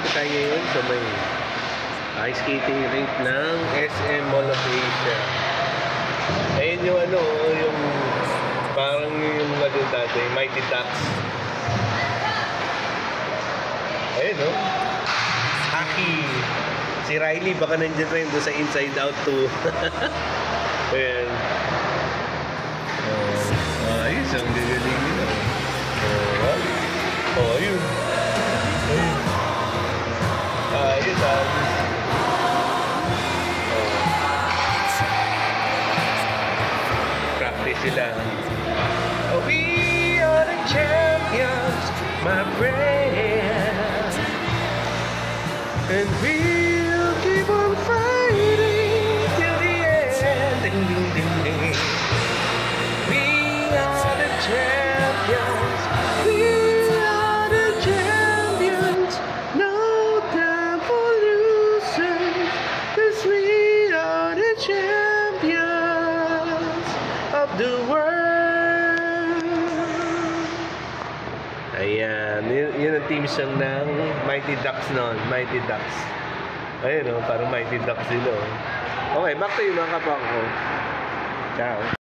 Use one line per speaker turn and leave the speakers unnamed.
ba tayo ngayon sa may ice skating rink ng SM Mall of Asia. Ayun yung ano, yung parang yung ano dati, Mighty Ducks. Ayun no? Hockey. Si Riley baka nandiyan rin doon sa Inside Out 2. Ayan. Ayos, ang gagaling nila. Ayun. Ayun. Ayos, practice sila. We are the champions, my friend. And we'll keep on fighting till the end. Ding, ding, ding, ding. We are the champions. We are the champions. No time for losers. 'Cause we are the champions of the world. Ayan, yun ang team song ng Mighty Ducks noon. Mighty Ducks. Ayun o, parang Mighty Ducks sila. Okay, back to you mga kapako. Ciao.